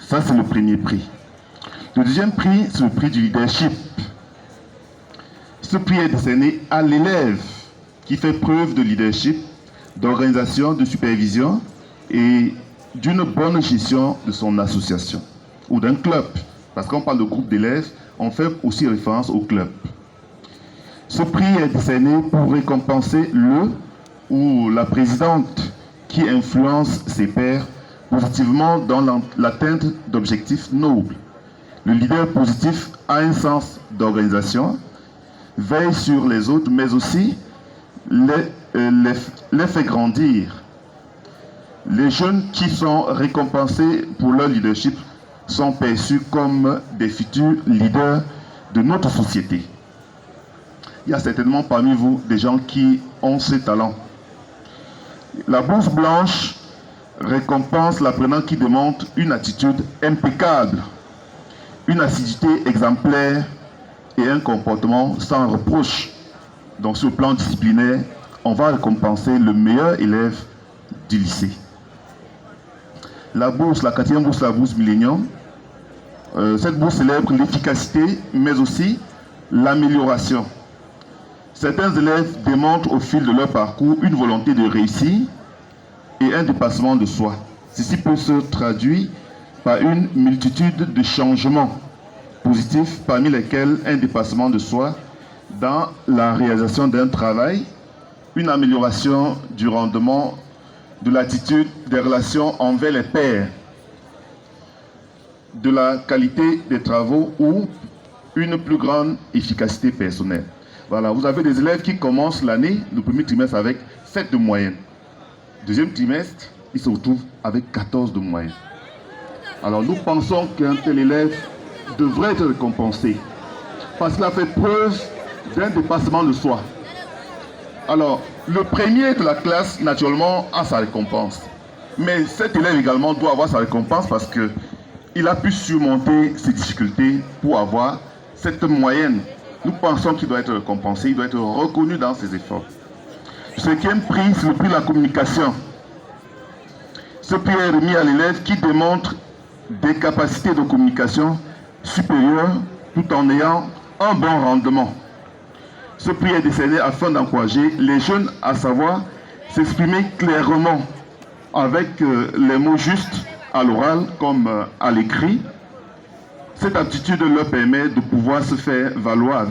Ça, c'est le premier prix. Le deuxième prix, c'est le prix du leadership. Ce prix est décerné à l'élève qui fait preuve de leadership, d'organisation, de supervision et d'une bonne gestion de son association ou d'un club. Parce qu'on parle de groupe d'élèves, on fait aussi référence au club. Ce prix est décerné pour récompenser le ou la présidente qui influence ses pairs positivement dans l'atteinte d'objectifs nobles. Le leader positif a un sens d'organisation, veille sur les autres, mais aussi les fait grandir. Les jeunes qui sont récompensés pour leur leadership sont perçus comme des futurs leaders de notre société. Il y a certainement parmi vous des gens qui ont ces talents. La bourse blanche récompense l'apprenant qui démontre une attitude impeccable, une assiduité exemplaire et un comportement sans reproche. Donc sur le plan disciplinaire, on va récompenser le meilleur élève du lycée. La bourse, la quatrième bourse, la bourse Millennium, cette bourse célèbre l'efficacité, mais aussi l'amélioration. Certains élèves démontrent au fil de leur parcours une volonté de réussir et un dépassement de soi. Ceci peut se traduire par une multitude de changements positifs, parmi lesquels un dépassement de soi dans la réalisation d'un travail, une amélioration du rendement, de l'attitude, des relations envers les pairs, de la qualité des travaux ou une plus grande efficacité personnelle. Voilà, vous avez des élèves qui commencent l'année, le premier trimestre, avec 7 de moyenne. Deuxième trimestre, ils se retrouvent avec 14 de moyenne. Alors nous pensons qu'un tel élève devrait être récompensé parce qu'il a fait preuve d'un dépassement de soi. Alors, le premier de la classe, naturellement, a sa récompense. Mais cet élève également doit avoir sa récompense parce qu'il a pu surmonter ses difficultés pour avoir cette moyenne. Nous pensons qu'il doit être récompensé, il doit être reconnu dans ses efforts. Le cinquième prix, c'est le prix de la communication. Ce prix est remis à l'élève qui démontre des capacités de communication supérieures tout en ayant un bon rendement. Ce prix est décerné afin d'encourager les jeunes à savoir s'exprimer clairement avec les mots justes à l'oral comme à l'écrit. Cette aptitude leur permet de pouvoir se faire valoir avec